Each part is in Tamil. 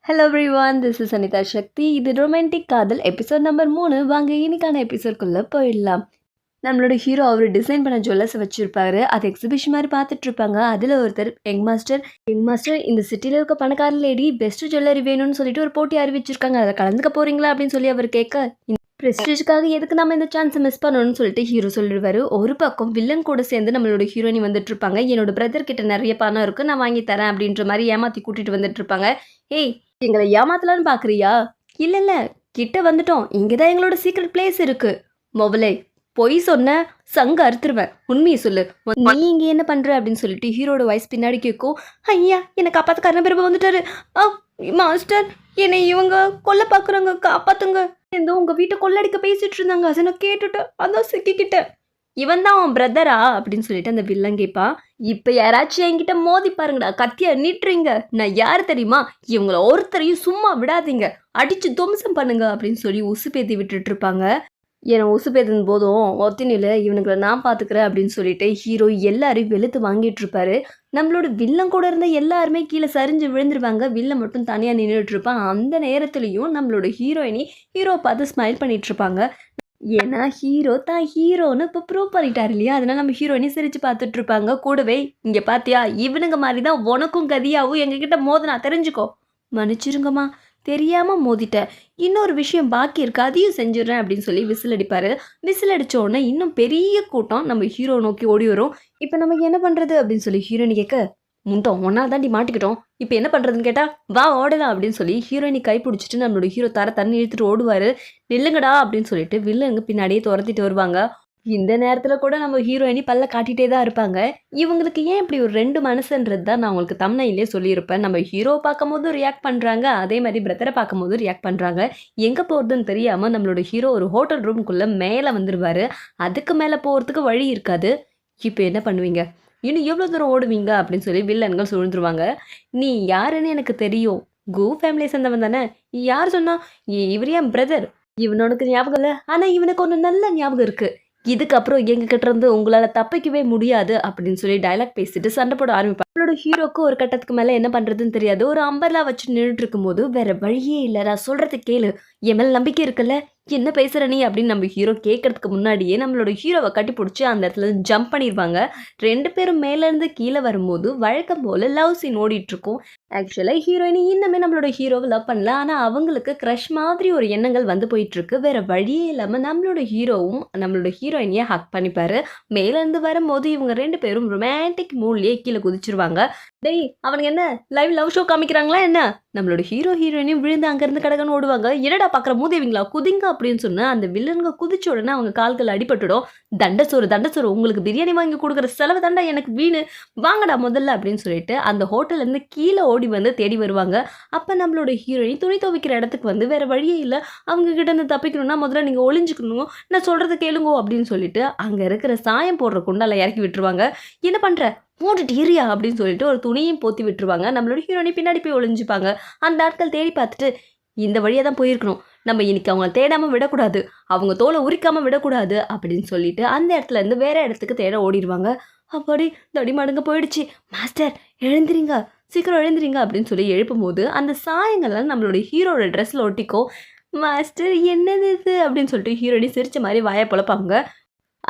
Hello everyone, this is Anitha Sakthi. இது ரொமான்டிக் காதல் எபிசோட் நம்பர் 3. வாங்க இன்னைக்கான எபிசோட்குள்ளே போயிடலாம். நம்மளோட ஹீரோ அவர் டிசைன் பண்ண ஜுவல்லர்ஸை வச்சுருப்பாரு. அது எக்ஸிபிஷன் மாதிரி பார்த்துட்டு இருப்பாங்க. அதில் ஒருத்தர் யங் மாஸ்டர் இந்த சிட்டியில் இருக்க பணக்கார லேடி பெஸ்ட் ஜுவல்லரி வேணும்னு சொல்லிட்டு ஒரு போட்டி அறிவிச்சிருக்காங்க. அதில் கலந்துக்க போகிறீங்களா அப்படின்னு சொல்லி அவர் கேட்க, ப்ரெஸ்டீஜுக்காக எதுக்கு நம்ம இந்த சான்ஸை மிஸ் பண்ணணும்னு சொல்லிட்டு ஹீரோ சொல்லிடுவாரு. ஒரு பக்கம் வில்லன் கூட சேர்ந்து நம்மளோட ஹீரோயினி வந்துட்டு இருப்பாங்க. என்னோட பிரதர் கிட்ட நிறைய பணம் இருக்குது, நான் வாங்கி தரேன் அப்படின்ற மாதிரி ஏமாற்றி கூட்டிகிட்டு வந்துட்டு இருப்பாங்க. ஏய், எங்களை ஏமாத்தலான்னு பார்க்குறியா? இல்லை இல்லை, கிட்ட வந்துட்டோம், இங்கே தான் எங்களோட சீக்ரெட் பிளேஸ் இருக்கு. மொபைலே பொய் சொன்ன சங்க அறுத்துருவேன், உண்மையை சொல்லு, நீ இங்கே என்ன பண்ணுற அப்படின்னு சொல்லிட்டு ஹீரோட வாய்ஸ் பின்னாடி கேட்கும். ஐயா, என்னை காப்பாற்றுக்காரன பிறப்பு வந்துட்டாரு. மாஸ்டர், என்னை இவங்க கொல்ல பார்க்குறாங்க, காப்பாத்துங்க. எந்த உங்கள் வீட்டை கொள்ளடிக்க பேசிட்டு இருந்தாங்க, அதை நான் கேட்டுட்டேன், அதான் சிக்கிக்கிட்டேன். இவன் தான் அவன் பிரதரா அப்படின்னு சொல்லிட்டு அந்த வில்லன் கேட்பான். இப்போ யாராச்சும் என்கிட்ட மோதி பாருங்கடா, கத்தியா நீட்டுறீங்க, நான் யார் தெரியுமா, இவங்கள ஒருத்தரையும் சும்மா விடாதீங்க, அடிச்சு துவம்சம் பண்ணுங்க அப்படின்னு சொல்லி உசுப்பேத்தி விட்டுட்டு இருப்பாங்க. என்னை உசுப்பேத்தின் போதும் ஒத்தினில இவனுங்களை நான் பார்த்துக்கிறேன் அப்படின்னு சொல்லிட்டு ஹீரோ எல்லாரையும் வெளுத்து வாங்கிட்டு இருப்பாரு. நம்மளோட வில்லன் கூட இருந்த எல்லாருமே கீழே சரிஞ்சு விழுந்துருவாங்க. வில்லன் மட்டும் தனியாக நின்றுட்டு இருப்பான். அந்த நேரத்துலையும் நம்மளோட ஹீரோ பார்த்து ஸ்மைல் பண்ணிட்டு இருப்பாங்க. ஏன்னா ஹீரோ தான் ஹீரோன்னு இப்போ ப்ரூவ் பண்ணிட்டார் இல்லையா, அதனால நம்ம ஹீரோயினி சிரிச்சு பார்த்துட்டு இருப்பாங்க. கூடவே இங்கே பார்த்தியா, இவனுங்க மாதிரி தான் உனக்கும் கதியாவும் எங்ககிட்ட மோதனா, தெரிஞ்சுக்கோ. மன்னிச்சிருங்கம்மா, தெரியாமல் மோதிட்டேன், இன்னொரு விஷயம் பாக்கி இருக்கு, அதையும் செஞ்சிடறேன் அப்படின்னு சொல்லி விசில் அடிப்பார். விசில் அடித்த உடனே இன்னும் பெரிய கூட்டம் நம்ம ஹீரோ நோக்கி ஓடி வரும். இப்போ நமக்கு என்ன பண்ணுறது அப்படின்னு சொல்லி ஹீரோயினி கேட்க, முண்டோம் ஒன்னால் தாண்டி மாட்டிக்கிட்டோம், இப்போ என்ன பண்ணுறதுன்னு கேட்டால் வா ஓடலாம் அப்படின்னு சொல்லி ஹீரோயினி கை பிடிச்சிட்டு நம்மளோட ஹீரோ தண்ணி இழுத்துட்டு ஓடுவார். நில்லுங்கடா அப்படின்னு சொல்லிட்டு வில்லனுங்க பின்னாடியே துரத்திட்டு வருவாங்க. இந்த நேரத்தில் கூட நம்ம ஹீரோயினி பல்ல காட்டிகிட்டே தான் இருப்பாங்க. இவங்களுக்கு ஏன் இப்படி ஒரு ரெண்டு மனசுன்றது தான் நான் உங்களுக்கு தம்ப்நெயிலே சொல்லியிருப்பேன். நம்ம ஹீரோவை பார்க்கும் போது ரியாக்ட் பண்ணுறாங்க, அதே மாதிரி பிரதரை பார்க்கும் போது ரியாக்ட் பண்ணுறாங்க. எங்கே போகிறதுன்னு தெரியாமல் நம்மளோட ஹீரோ ஒரு ஹோட்டல் ரூம்குள்ளே மேலே வந்துடுவார். அதுக்கு மேலே போகிறதுக்கு வழி இருக்காது. இப்போ என்ன பண்ணுவீங்க, இன்னும் எவ்வளோ தூரம் ஓடுவீங்க அப்படின்னு சொல்லி வில்லன்கள் சூழ்ந்துருவாங்க. நீ யாருன்னு எனக்கு தெரியும், கோ ஃபேமிலியை சேர்ந்தவன் தானே, யார் சொன்னா, இவர் என் பிரதர், இவனுக்கு ஞாபகம் இல்லை, ஆனால் இவனுக்கு ஒன்று நல்ல ஞாபகம் இருக்குது, இதுக்கப்புறம் எங்ககிட்ட இருந்து உங்களால் தப்பிக்கவே முடியாது அப்படின்னு சொல்லி டைலாக் பேசிட்டு சண்டை போட ஆரம்பிப்பாங்க. அவளோட ஹீரோக்கு ஒரு கட்டத்துக்கு மேலே என்ன பண்ணுறதுன்னு தெரியாது. ஒரு அம்பர்லா வச்சு நின்றுட்டு இருக்கும்போது வேற வழியே இல்லை, நான் சொல்கிறது கேளு, என் மேலே நம்பிக்கை இருக்குல்ல, என்ன பேசுகிற நீ அப்படின்னு நம்ம ஹீரோ கேட்கறதுக்கு முன்னாடியே நம்மளோட ஹீரோவை கட்டி பிடிச்சி அந்த இடத்துல ஜம்ப் பண்ணிடுவாங்க. ரெண்டு பேரும் மேலேருந்து கீழே வரும்போது வழக்கம் போல் லவ் சீன் ஓடிட்டுருக்கும். ஆக்சுவலாக ஹீரோயினி இன்னுமே நம்மளோட ஹீரோவை லவ் பண்ணல, ஆனால் அவங்களுக்கு க்ரஷ் மாதிரி ஒரு எண்ணங்கள் வந்து போயிட்டுருக்கு. வேறு வழியே இல்லாமல் நம்மளோட ஹீரோவும் நம்மளோட ஹீரோயினியை ஹக் பண்ணிப்பார். மேலேருந்து வரும்போது இவங்க ரெண்டு பேரும் ரொமான்டிக் மூட்லேயே கீழே குதிச்சிருவாங்க. டேய், அவனுக்கு என்ன லைவ் லவ் ஷோ காமிக்கிறாங்களா என்ன? நம்மளோட ஹீரோயினியும் விழுந்து அங்கேருந்து கடகன்னு ஓடுவாங்க. என்னடா பார்க்குற மூதேவிங்களா, குதிங்க அப்படின்னு சொன்னால் அந்த வில்லனுங்க குதிச்ச உடனே அவங்க கால்கள் அடிபட்டுடும். தண்டசோறு உங்களுக்கு பிரியாணி வாங்கி கொடுக்குற செலவு தாண்டா எனக்கு வீணு, வாங்கடா முதல்ல அப்படின்னு சொல்லிட்டு அந்த ஹோட்டல்லேருந்து கீழே ஓடி வந்து தேடி வருவாங்க. அப்போ நம்மளோட ஹீரோயின் துணி துவைக்கிற இடத்துக்கு வந்து வேறு வழியே இல்லை, அவங்க கிட்ட இருந்து தப்பிக்கணும்னா முதல்ல நீங்கள் ஒளிஞ்சுக்கணும், நான் சொல்கிறத கேளுங்கோ அப்படின்னு சொல்லிட்டு அங்கே இருக்கிற சாயம் போடுற குண்டால இறக்கி விட்டுருவாங்க. என்ன பண்ணுற, மூடிட்டு ஏரியா அப்படின்னு சொல்லிட்டு ஒரு துணியும் போத்தி விட்டுருவாங்க. நம்மளோட ஹீரோயினி பின்னாடி போய் ஒளிஞ்சுப்பாங்க. அந்த ஆட்கள் தேடி பார்த்துட்டு இந்த வழியாக தான் போயிருக்கணும், நம்ம இன்னைக்கு அவங்கள தேடாமல் விடக்கூடாது, அவங்க தோலை உரிக்காமல் விடக்கூடாது அப்படின்னு சொல்லிட்டு அந்த இடத்துல இருந்து வேற இடத்துக்கு தேட ஓடிடுவாங்க. அப்படி தடிமாடுங்க போயிடுச்சு. மாஸ்டர் எழுந்திரிங்க, சீக்கிரம் எழுந்திரிங்க அப்படின்னு சொல்லி எழுப்பும் போது அந்த சாயங்கள்லாம் நம்மளோட ஹீரோட ட்ரெஸ்ஸில் ஒட்டிக்கோ. மாஸ்டர் என்னது இது அப்படின்னு சொல்லிட்டு ஹீரோயினி சிரிச்ச மாதிரி வாயை பொழப்பாங்க.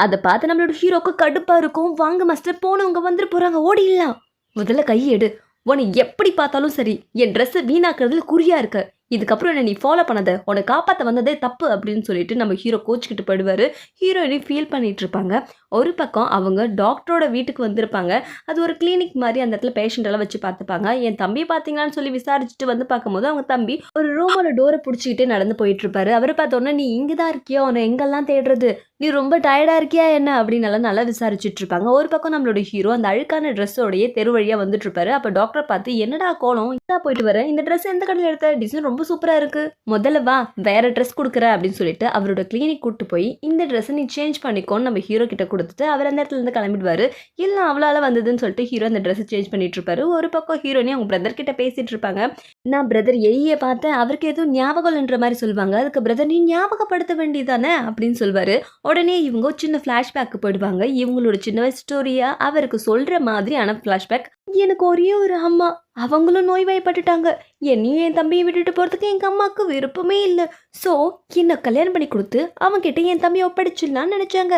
அதை பார்த்து நம்மளோட ஹீரோக்கு கடுப்பாக இருக்கும். வாங்க மாஸ்டர், போனவங்க வந்துட்டு போகிறாங்க, ஓடிடலாம், முதல்ல கையெடு, உன்னை எப்படி பார்த்தாலும் சரி என் ட்ரெஸ்ஸை வீணாக்குறதுல குறியா இருக்க, இதுக்கப்புறம் என்ன நீ ஃபாலோ பண்ணாத, உன்னை காப்பாற்ற வந்ததே தப்பு அப்படின்னு சொல்லிட்டு நம்ம ஹீரோ கோச்சிக்கிட்டு போயிடுவார். ஹீரோயினி ஃபீல் பண்ணிட்டு இருப்பாங்க. ஒரு பக்கம் அவங்க டாக்டரோட வீட்டுக்கு வந்திருப்பாங்க. அது ஒரு கிளினிக் மாதிரி, அந்த இடத்துல பேஷண்ட் எல்லாம் வச்சு பார்த்துப்பாங்க. என் தம்பி பார்த்தீங்களான்னு சொல்லி விசாரிச்சுட்டு வந்து பார்க்கும்போது அவங்க தம்பி ஒரு ரூமோட டோரை பிடிச்சிக்கிட்டே நடந்து போயிட்டு இருப்பாரு. அவரை பார்த்தோன்னே, நீ இங்கே தான் இருக்கியா, உன்னை எங்கெல்லாம் தேடுறது, நீ ரொம்ப டயர்டாக இருக்கியா என்ன அப்படின்னு நல்லா விசாரிச்சுட்டு இருப்பாங்க. ஒரு பக்கம் நம்மளோட ஹீரோ அந்த அழுக்கான ட்ரெஸ்ஸோடையே தெரு வழியாக வந்துட்டு இருப்பாரு. அப்போ டாக்டர் பார்த்து, என்னடா கோலம், இதான் போயிட்டு வரேன், இந்த ட்ரெஸ் எந்த கடையில் எடுத்த, டிசைன் ரொம்ப சூப்பராக இருக்கு, முதல்ல வா வேற ட்ரெஸ் கொடுக்குற அப்படின்னு சொல்லிட்டு அவரோட கிளினிக் கூப்பிட்டு போய் இந்த ட்ரெஸ்ஸை நீ சேஞ்ச் பண்ணிக்கோன்னு நம்ம ஹீரோ கிட்ட கொடுத்து கொடுத்துட்டு அவர் அந்த இடத்துல இருந்து கிளம்பிடுவாரு. எல்லாம் அவளால வந்ததுன்னு சொல்லிட்டு ஹீரோ அந்த ட்ரெஸ்ஸை சேஞ்ச் பண்ணிட்டு இருப்பாரு. ஒரு பக்கம் ஹீரோயினி அவங்க பிரதர் கிட்ட பேசிட்டு இருப்பாங்க. நான் பிரதர் எலியை பார்த்தேன், அவருக்கு எதுவும் ஞாபகம் இல்லைன்ற மாதிரி சொல்லுவாங்க. அதுக்கு பிரதர் நீ ஞாபகப்படுத்த வேண்டியதானே அப்படின்னு சொல்வாரு. உடனே இவங்க ஒரு சின்ன ஃப்ளாஷ்பேக்கு போயிடுவாங்க. இவங்களோட சின்ன வயசு ஸ்டோரியா அவருக்கு சொல்ற மாதிரியான ஃப்ளாஷ்பேக். எனக்கு ஒரே ஒரு அம்மா, அவங்களும் நோய்வாய்ப்பட்டுட்டாங்க. என்னையும் என் தம்பியை விட்டுட்டு போறதுக்கு எங்க அம்மாவுக்கு விருப்பமே இல்லை. ஸோ என்ன கல்யாணம் பண்ணி கொடுத்து அவங்கிட்ட என் தம்பியை ஒப்படைச்சிடலான்னு நினைச்சாங்க.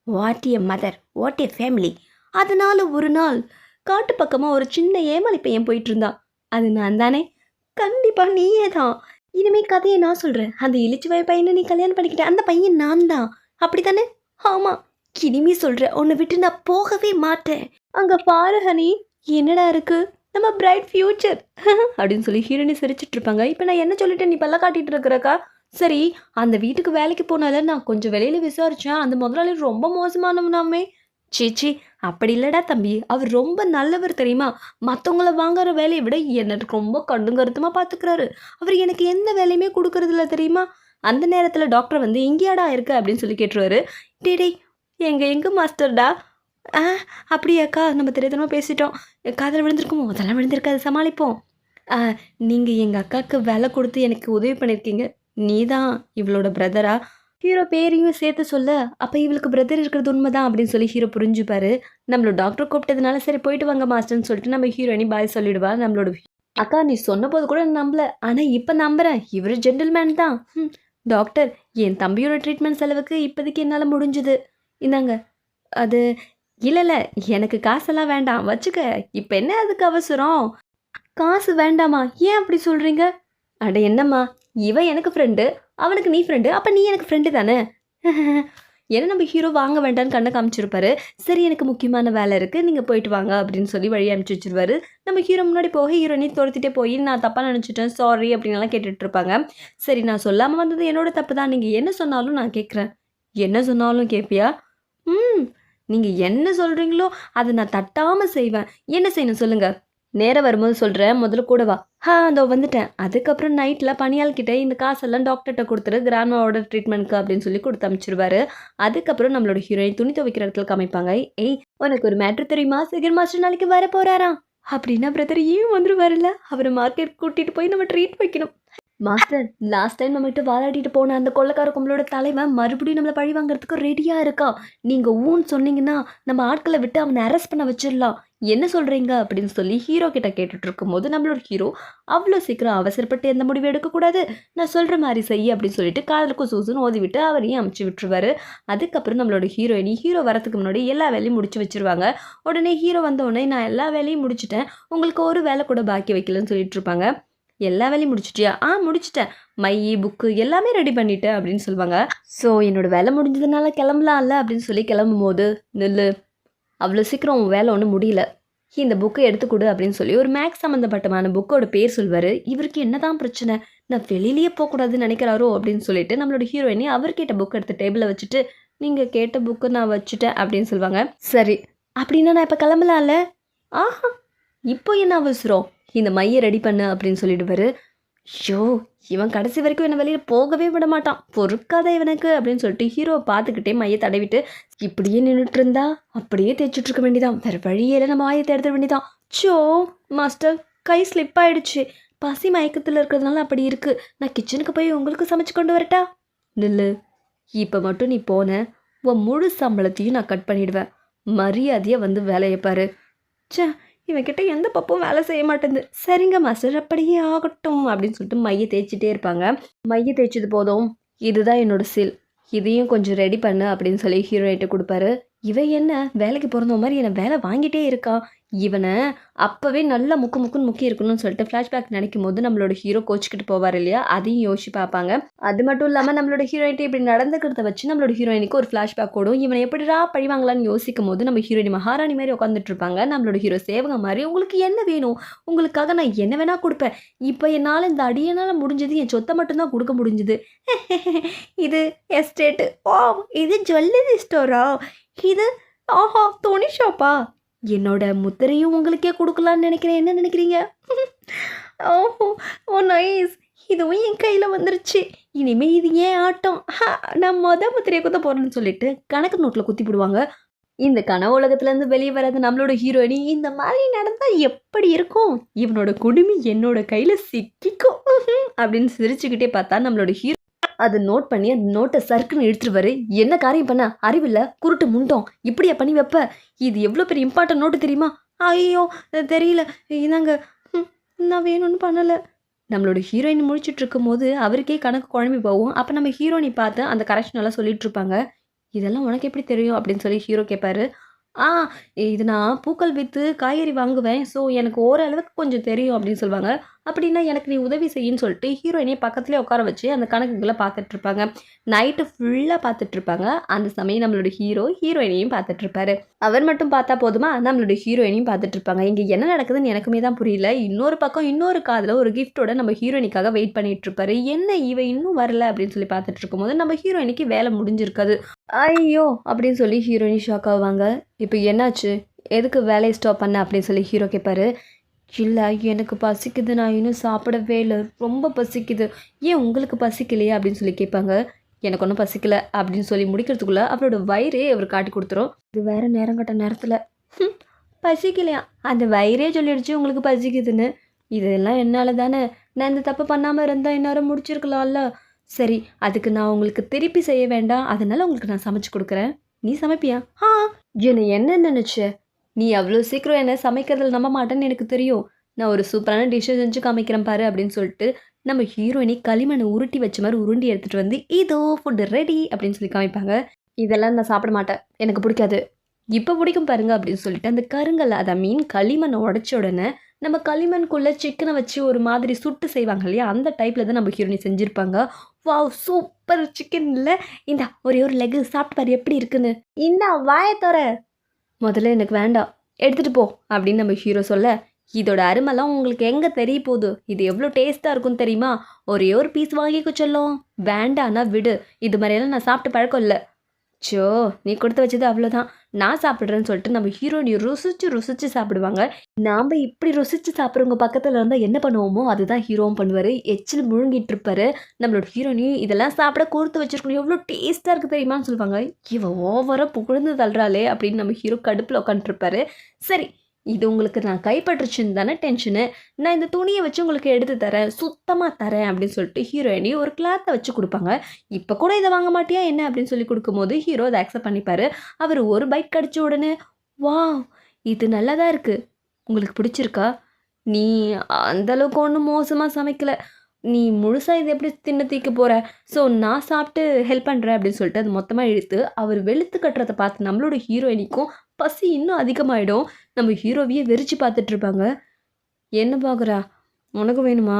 What A mother, what A family. அதனால ஒரு நாள் காட்டு பக்கமா ஒரு சின்ன ஏமாளி பையன் போயிட்டு இருந்தான். அது நான் தானே? கண்டிப்பா நீயே தான். இனிமே கதையை நான் சொல்றேன். அந்த இளிச்சுவாய் பையனை நீ கல்யாணம் பண்ணிக்கிட்ட அந்த பையன் நான் தான், அப்படித்தானே? ஆமா. இனிமே சொல்றேன், உன்னை விட்டு நான் போகவே மாட்டேன். அங்க பாரு ஹனி, என்னடா இருக்கு, நம்ம பிரைட் ஃபியூச்சர் அப்படின்னு சொல்லி ஹீரோனி சிரிச்சிட்டு இருப்பாங்க. இப்போ நான் என்ன சொல்லிட்டேன், நீ பல்ல காட்டிட்டு இருக்கிறக்கா? சரி, அந்த வீட்டுக்கு வேலைக்கு போனால நான் கொஞ்சம் வெளியில விசாரிச்சேன். அந்த முதலாளி ரொம்ப மோசமானவனாமே. சீச்சி, அப்படி இல்லடா தம்பி, அவர் ரொம்ப நல்லவர் தெரியுமா? மற்றவங்கள வாங்குற வேலையை விட எனக்கு ரொம்ப கண்டும் கருத்துமா பார்த்துக்கிறாரு. அவர் எனக்கு எந்த வேலையுமே கொடுக்கறது இல்லை தெரியுமா? அந்த நேரத்தில் டாக்டர் வந்து இங்கேயாடா இருக்கு அப்படின்னு சொல்லி கேட்டுருவாரு. டேடே எங்க மாஸ்டர்டா? அப்படியாக்கா, நம்ம தெரியாதனமாக பேசிட்டோம். காதில் விழுந்திருக்குமோ? அதெல்லாம் விழுந்திருக்காது, சமாளிப்போம். நீங்கள் எங்கள் அக்காவுக்கு வேலை கொடுத்து எனக்கு உதவி பண்ணியிருக்கீங்க. நீ தான் இவளோட பிரதரா? ஹீரோ பேரையும் சேர்த்து சொல்ல, அப்போ இவளுக்கு பிரதர் இருக்கிறது உண்மைதான் அப்படின்னு சொல்லி ஹீரோ புரிஞ்சுப்பாரு. நம்மளோட டாக்டர் கூப்பிட்டதுனால சரி போயிட்டு வாங்க மாஸ்டர்னு சொல்லிட்டு நம்ம ஹீரோயினி பாய் சொல்லிடுவா. நம்மளோட அக்கா நீ சொன்ன போது கூட நம்பல, ஆனால் இப்போ நம்புறேன். இவர் ஜென்டில்மேன் தான். டாக்டர், என் தம்பியோட ட்ரீட்மெண்ட் செலவுக்கு இப்போதைக்கு என்னால் முடிஞ்சுது. இந்தாங்க. அது இல்லை, எனக்கு காசெல்லாம் வேண்டாம், வச்சுக்க. இப்போ என்ன அதுக்கு அவசரம்? காசு வேண்டாமா? ஏன் அப்படி சொல்கிறீங்க? அட என்னம்மா, இவன் எனக்கு ஃப்ரெண்டு, அவனுக்கு நீ ஃப்ரெண்டு, அப்போ நீ எனக்கு ஃப்ரெண்டு தானே? ஏன்னா நம்ம ஹீரோ வாங்க வேண்டான்னு கண்ணை காமிச்சிருப்பாரு. சரி, எனக்கு முக்கியமான வேலை இருக்குது, நீங்கள் போயிட்டு வாங்க அப்படின்னு சொல்லி வழி அனுப்பிச்சி வச்சிருவாரு. நம்ம ஹீரோ முன்னாடி போக ஹீரோனி துரத்திட்டே போய் நான் தப்பாக நினச்சிட்டேன், சாரி அப்படின்லாம் கேட்டுட்ருப்பாங்க. சரி, நான் சொல்லாமல் வந்தது என்னோட தப்பு தான். நீங்கள் என்ன சொன்னாலும் நான் கேட்குறேன். என்ன சொன்னாலும் கேட்பியா? நீங்கள் என்ன சொல்கிறீங்களோ அதை நான் தட்டாமல் செய்வேன். என்ன செய்யணும் சொல்லுங்கள்? நேரம் வரும்போது சொல்கிறேன், முதல்ல கூட வா. அதோ வந்துட்டேன். அதுக்கப்புறம் நைட்டில் பணியாள்கிட்ட இந்த காசெல்லாம் டாக்டர்கிட்ட கொடுத்துரு, கிராமோட ட்ரீட்மெண்ட்க்கு அப்படின்னு சொல்லி கொடுத்து அனுப்பிச்சிருவாரு. அதுக்கப்புறம் நம்மளோட ஹீரோயின் துணி துவைக்கிற இடத்துல காமிப்பாங்க. ஏய், உனக்கு ஒரு மேட்ரு தெரியுமா? செகண்ட் மாஸ்டர் நாளைக்கு வர போகிறாராம். அப்படின்னா பிரதர் ஏன் வந்துருவாருல்ல, அவரை மார்க்கெட் கூட்டிகிட்டு போய் நம்ம ட்ரீட் வைக்கணும். மாஸ்டர், லாஸ்ட் டைம் நம்மகிட்ட வாலாடிட்டு போன அந்த கொள்ளைக்கார கும்பலோட தலைவன் மறுபடியும் நம்மளை பழி வாங்குறதுக்கு ரெடியாக இருக்கா. நீங்கள் ஊன்னு சொன்னீங்கன்னா நம்ம ஆட்களை விட்டு அவனை அரெஸ்ட் பண்ண வச்சிடலாம். என்ன சொல்கிறீங்க அப்படின்னு சொல்லி ஹீரோ கிட்ட கேட்டுட்டு இருக்கும்போது நம்மளோட ஹீரோ அவ்வளோ சீக்கிரம் அவசரப்பட்டு எந்த முடிவு எடுக்கக்கூடாது, நான் சொல்கிற மாதிரி செய்ய அப்படின்னு சொல்லிட்டு காதலுக்கு சூசுன்னு ஓதி விட்டு அவரையும் அமுச்சு விட்டுருவாரு. அதுக்கப்புறம் நம்மளோட ஹீரோயினி ஹீரோ வரத்துக்கு முன்னாடி எல்லா வேலையும் முடிச்சு வச்சிருவாங்க. உடனே ஹீரோ வந்தோடனே நான் எல்லா வேலையும் முடிச்சிட்டேன், உங்களுக்கு ஒரு வேலை கூட பாக்கி வைக்கலன்னு சொல்லிட்டு இருப்பாங்க. எல்லா வேலையும் முடிச்சிட்டியா? முடிச்சிட்டேன். மை புக்கு எல்லாமே ரெடி பண்ணிட்டேன் அப்படின்னு சொல்லுவாங்க. ஸோ என்னோடய வேலை முடிஞ்சதுனால கிளம்பலாம்ல அப்படின்னு சொல்லி கிளம்பும் போது, நில்லு, அவ்வளோ சீக்கிரம் உன் வேலை ஒன்றும் முடியல, இந்த புக்கை எடுத்துக்கொடு அப்படின்னு சொல்லி ஒரு மேக்ஸ் சம்மந்தப்பட்டமான புக்கோட பேர் சொல்வார். இவருக்கு என்ன தான் பிரச்சனை, நான் வெளியிலேயே போகக்கூடாதுன்னு நினைக்கிறாரோ அப்படின்னு சொல்லிட்டு நம்மளோட ஹீரோயினி அவர் கேட்ட புக் எடுத்து டேபிளில் வச்சுட்டு, நீங்கள் கேட்ட புக்கு நான் வச்சுட்டேன் அப்படின்னு சொல்லுவாங்க. சரி, அப்படின்னா நான் இப்போ கிளம்பலாம்ல? இப்போ என்ன அவசரம், இந்த மையை ரெடி பண்ணு அப்படின்னு சொல்லிடுவாரு. ஷோ, இவன் கடைசி வரைக்கும் என்னை வெளியில் போகவே விட மாட்டான், பொறுக்காத இவனுக்கு அப்படின்னு சொல்லிட்டு ஹீரோவை பார்த்துக்கிட்டே மையை தடவிட்டு, இப்படியே நின்றுட்டு இருந்தா அப்படியே தேய்ச்சிட்டு இருக்க வேண்டியதான், வேறு வழியில் நம்ம மையத்தை எடுத்துட வேண்டியதான். ஷோ மாஸ்டர், கை ஸ்லிப் ஆகிடுச்சு, பசி மயக்கத்தில் இருக்கிறதுனால அப்படி இருக்குது. நான் கிச்சனுக்கு போய் உங்களுக்கு சமைச்சு கொண்டு வரட்டா? நில்லு, இப்போ மட்டும் நீ போன உன் முழு சம்பளத்தையும் நான் கட் பண்ணிவிடுவேன். மரியாதையாக வந்து வேலையை பாரு. இவன்கிட்ட எந்த பப்பும் வேலை செய்ய மாட்டேங்குது. சரிங்க மாஸ்டர், அப்படியே ஆகட்டும் அப்படின்னு சொல்லிட்டு மையை தேய்ச்சிட்டே இருப்பாங்க. மையை தேய்ச்சது போதும், இதுதான் என்னோட சீல், இதையும் கொஞ்சம் ரெடி பண்ணு அப்படின்னு சொல்லி ஹீரோயிட்ட கொடுப்பாரு. இவன் என்ன வேலைக்கு பிறந்த மாதிரி என்னை வேலை வாங்கிட்டே இருக்கான், இவனை அப்போவே நல்லா முக்குன்னு முக்கி இருக்கணும்னு சொல்லிட்டு ஃப்ளாஷ்பேக் நினைக்கும் போது நம்மளோட ஹீரோ கோச்சிக்கிட்டு போவார் இல்லையா, அதையும் யோசிச்சு பார்ப்பாங்க. அது மட்டும் இல்லாமல் நம்மளோட ஹீரோயின்ட்டு இப்படி நடந்துக்கிறத வச்சு நம்மளோட ஹீரோயினுக்கு ஒரு ஃப்ளாஷ்பேக் ஓடும். இவனை எப்படிடா பழிவாங்களான்னு யோசிக்கும் போது நம்ம ஹீரோயினி மகாராணி மாதிரி உட்காந்துட்டு இருப்பாங்க. நம்மளோட ஹீரோ சேவங்க மாதிரி, உங்களுக்கு என்ன வேணும், உங்களுக்காக நான் என்ன வேணால் கொடுப்பேன். இப்போ என்னால் இந்த அடியனால் முடிஞ்சது, என் சொத்தை மட்டும்தான் கொடுக்க முடிஞ்சுது. இது எஸ்டேட்டு, இது ஜுவல்லரி ஸ்டோரா, இது துணி ஷாப்பா, என்னோட முத்திரையும் உங்களுக்கே கொடுக்கலான்னு நினைக்கிறேன், என்ன நினைக்கிறீங்க? ஓ நைஸ், இதுவும் என் கையில் வந்துருச்சு, இனிமேல் இது ஏன் ஆட்டம், நான் முத்திரையை குத்த போகிறேன்னு சொல்லிட்டு கணக்கு நோட்டில் குத்தி போடுவாங்க. இந்த கனவு உலகத்துலேருந்து வெளியே வராத நம்மளோட ஹீரோயினி இந்த மாதிரி நடந்தா எப்படி இருக்கும்? இவனோட குடுமி என்னோட கையில சிக்கிக்கும் அப்படின்னு சிரிச்சுக்கிட்டே பார்த்தா நம்மளோட ஹீரோ அதை நோட் பண்ணி அந்த நோட்டை சறுக்குன்னு எடுத்துருவாரு. என்ன காரியம் பண்ண அறிவில்ல குருட்டு முண்டோம் இப்படியா பண்ணி வைப்ப? இது எவ்வளோ பெரிய இம்பார்ட்டன்ட் நோட்டு தெரியுமா? ஐயோ தெரியல இதாங்க நான் வேணும்னு பண்ணலை. நம்மளோட ஹீரோயின் முழிச்சிட்டு இருக்கும்போது அவருக்கே கணக்கு குழம்பி போகும். அப்போ நம்ம ஹீரோயினி பார்த்து அந்த கரெக்ஷன் எல்லாம் சொல்லிட்டு இருப்பாங்க. இதெல்லாம் உனக்கு எப்படி தெரியும் அப்படின்னு சொல்லி ஹீரோ கேட்பாரு. ஆ இது நான் பூக்கள் விற்று காய்கறி வாங்குவேன். ஸோ எனக்கு ஓரளவுக்கு கொஞ்சம் தெரியும் அப்படின்னு சொல்லுவாங்க. அப்படின்னா எனக்கு நீ உதவி செய்யின்னு சொல்லிட்டு ஹீரோயினையை பக்கத்துலேயே உட்கார வச்சு அந்த கணக்குகளை பார்த்துட்ருப்பாங்க. நைட்டு ஃபுல்லாக பார்த்துட்ருப்பாங்க. அந்த சமயம் நம்மளோட ஹீரோயினையும் பார்த்துட்ருப்பாரு. அவர் மட்டும் பார்த்தா போதுமா, நம்மளோட ஹீரோயினையும் பார்த்துட்ருப்பாங்க. இங்கே என்ன நடக்குதுன்னு எனக்குமே தான் புரியல. இன்னொரு பக்கம் இன்னொரு காதில் ஒரு கிஃப்ட்டோட நம்ம ஹீரோயினிக்காக வெயிட் பண்ணிகிட்ருப்பாரு. என்ன இவ இன்னும் வரல அப்படின்னு சொல்லி பார்த்துட்டு இருக்கும்போது நம்ம ஹீரோயினிக்கு வேலை முடிஞ்சிருக்காது. ஐயோ அப்படின்னு சொல்லி ஹீரோயினி ஷாக் ஆவாங்க. இப்போ என்னாச்சு, எதுக்கு வேலையை ஸ்டாப் பண்ண அப்படின்னு சொல்லி ஹீரோ கேட்பாரு. இல்லை எனக்கு பசிக்குது, நான் இன்னும் சாப்பிடவே இல்லை, ரொம்ப பசிக்குது. ஏன் உங்களுக்கு பசிக்கலையா அப்படின்னு சொல்லி கேட்பாங்க. எனக்கு ஒன்றும் பசிக்கலை அப்படின்னு சொல்லி முடிக்கிறதுக்குள்ளே அவரோட வயிறே அவர் காட்டி கொடுத்துரும். இது வேறு நேரம் கட்ட நேரத்தில் பசிக்கலையா, அந்த வயிறே சொல்லிடுச்சு உங்களுக்கு பசிக்குதுன்னு. இதெல்லாம் என்னால் தானே, நான் இந்த தப்பு பண்ணாமல் இருந்தால் இந்நேரம் முடிச்சிருக்கலாம்ல. சரி அதுக்கு நான் உங்களுக்கு திருப்பி செய்ய வேண்டாம், அதனால் உங்களுக்கு நான் சமைச்சு கொடுக்குறேன். நீ சமைப்பியா? என்னை என்ன நினச்ச? நீ அவ்வளோ சீக்கிரம் என்ன சமைக்கிறதுல நம்ப மாட்டேன்னு எனக்கு தெரியும். நான் ஒரு சூப்பரான டிஷ்ஷை செஞ்சு காமிக்கிறேன் பாரு அப்படின்னு சொல்லிட்டு நம்ம ஹீரோயினி களிமண்ணை உருட்டி வச்ச மாதிரி உருண்டி எடுத்துகிட்டு வந்து இதோ ஃபுட்டு ரெடி அப்படின்னு சொல்லி காமிப்பாங்க. இதெல்லாம் நான் சாப்பிட மாட்டேன், எனக்கு பிடிக்காது. இப்போ பிடிக்கும் பாருங்க அப்படின்னு சொல்லிட்டு அந்த கருங்கல் அதை களிமண்ணை உடச்ச உடனே நம்ம களிமண்குள்ளே சிக்கனை வச்சு ஒரு மாதிரி சுட்டு செய்வாங்க இல்லையா, அந்த டைப்பில் தான் நம்ம ஹீரோயினி செஞ்சுருப்பாங்க. வாவ் சூப்பர் சிக்கன் இல்லை, இந்த ஒரே ஒரு லெக்கு சாப்பிட்டு பாரு எப்படி இருக்குன்னு. இந்த வாயத்தோற முதல்ல எனக்கு வேண்டாம் எடுத்துகிட்டு போ அப்படின்னு நம்ம ஹீரோ சொல்ல, இதோட அருமெல்லாம் உங்களுக்கு எங்கே தெரிய போகுது, இது எவ்வளோ டேஸ்ட்டாக இருக்குன்னு தெரியுமா, ஒரே ஒரு பீஸ் வாங்கிக்க சொல்லும். வேண்டான்னா விடு, இது மாதிரியெல்லாம் நான் சாப்பிட்டு பழக்கம் இல்லை. சோ நீ கொடுத்து வச்சது அவ்வளோதான், நான் சாப்பிட்றேன்னு சொல்லிட்டு நம்ம ஹீரோயினி ருசிச்சு சாப்பிடுவாங்க. நாம் இப்படி ருசிச்சு சாப்பிட்றவங்க பக்கத்தில் இருந்தால் என்ன பண்ணுவோமோ அதுதான் ஹீரோவும் பண்ணுவார். எச்சில் முழுங்கிட்டு இருப்பாரு. நம்மளோட ஹீரோயினி இதெல்லாம் சாப்பிட கொடுத்து வச்சிருக்கணும், எவ்வளோ டேஸ்ட்டாக இருக்குது தெரியுமான்னு சொல்லுவாங்க. இவ ஓவராக புகழ்ந்து தள்ளுறாளே அப்படின்னு நம்ம ஹீரோ கடுப்பில் உட்காந்துருப்பாரு. சரி இது உங்களுக்கு நான் கைப்பற்றுச்சுன்னு தானே டென்ஷனு, நான் இந்த துணியை வச்சு உங்களுக்கு எடுத்து தரேன், சுத்தமாக தரேன் அப்படின்னு சொல்லிட்டு ஹீரோயினி ஒரு கிளாத்தை வச்சு கொடுப்பாங்க. இப்போ கூட இதை வாங்க மாட்டியா என்ன அப்படின்னு சொல்லி கொடுக்கும்போது ஹீரோ அதை அக்செப்ட் பண்ணிப்பார். அவர் ஒரு பைக் கடிச்ச உடனே வா இது நல்லா தான் இருக்குது, உங்களுக்கு பிடிச்சிருக்கா, நீ அந்தளவுக்கு ஒன்றும் மோசமாக சமைக்கலை, நீ முழுசாக இதை எப்படி தின்னு தீக்க போகிற, ஸோ நான் சாப்பிட்டு ஹெல்ப் பண்ணுறேன் அப்படின்னு சொல்லிட்டு அது மொத்தமாக இழுத்து அவர் வெளுத்து கட்டுறதை பார்த்து நம்மளோட ஹீரோயினிக்கும் பசி இன்னும் அதிகமாகிடும். நம்ம ஹீரோவையே வெறிச்சு பார்த்துட்ருப்பாங்க. என்ன பார்க்குறா, உனக்கு வேணுமா?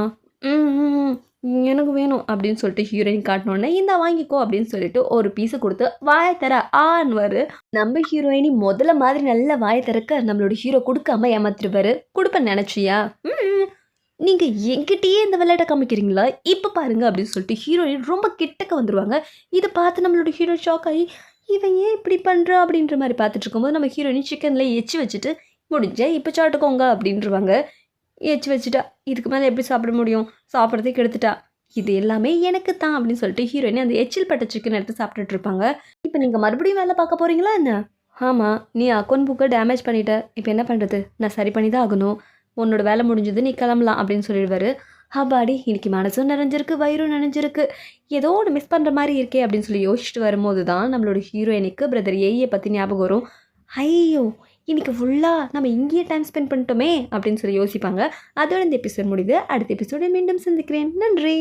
எனக்கு வேணும் அப்படின்னு சொல்லிட்டு ஹீரோயின் காட்டினோடனே இந்த வாங்கிக்கோ அப்படின்னு சொல்லிட்டு ஒரு பீஸை கொடுத்து வாயை தர ஆன்வார். நம்ம ஹீரோயினி முதல்ல மாதிரி நல்ல வாயை திறக்க நம்மளோட ஹீரோ கொடுக்காம ஏமாத்திருப்பாரு. கொடுப்பேன் நினச்சியா, நீங்கள் என்கிட்டயே இந்த விளையாட்டை காமிக்கிறீங்களா, இப்போ பாருங்க அப்படின்னு சொல்லிட்டு ஹீரோயின் ரொம்ப கிட்டக்க வந்துடுவாங்க. இதை பார்த்து நம்மளோட ஹீரோ ஷாக் ஆகி இவன் ஏன் இப்படி பண்ணுறா அப்படின்ற மாதிரி பார்த்துட்டு இருக்கும்போது நம்ம ஹீரோயின் சிக்கனில் எச்சு வச்சுட்டு முடிஞ்சா இப்போ சாப்பிட்டுக்கோங்க அப்படின்றவாங்க. எச்சு வச்சுட்டா இதுக்கு மேலே எப்படி சாப்பிட முடியும், சாப்பிட்றதுக்கு எடுத்துட்டா, இது எல்லாமே எனக்கு தான் அப்படின்னு சொல்லிட்டு ஹீரோயினி அந்த எச்சில் பட்ட சிக்கன் எடுத்து சாப்பிட்டுட்டு இருப்பாங்க. இப்போ நீங்கள் மறுபடியும் வேலை பார்க்க போகிறீங்களா என்ன? ஆமாம், நீ அக்கௌண்ட் புக்கை டேமேஜ் பண்ணிட்ட, இப்போ என்ன பண்ணுறது, நான் சரி பண்ணி தான் ஆகணும், உன்னோட வேலை முடிஞ்சது நீ கிளம்பலாம் அப்படின்னு சொல்லிடுவார். அப்பாடி இன்னைக்கு மனசும் நிறைஞ்சிருக்கு வயிறும் நிறைஞ்சிருக்கு, ஏதோ ஒன்று மிஸ் பண்ணுற மாதிரி இருக்கே அப்படின்னு சொல்லி யோசிச்சுட்டு வரும்போது தான் நம்மளோட ஹீரோயினுக்கு பிரதர் ஏயை பற்றி ஞாபகம் வரும். ஐயோ இன்னைக்கு ஃபுல்லாக நம்ம இங்கேயே டைம் ஸ்பெண்ட் பண்ணிட்டோமே அப்படின்னு சொல்லி யோசிப்பாங்க. அதோட இந்த எபிசோட் முடியுது. அடுத்த எபிசோடை மீண்டும் சந்திக்கிறேன். நன்றி.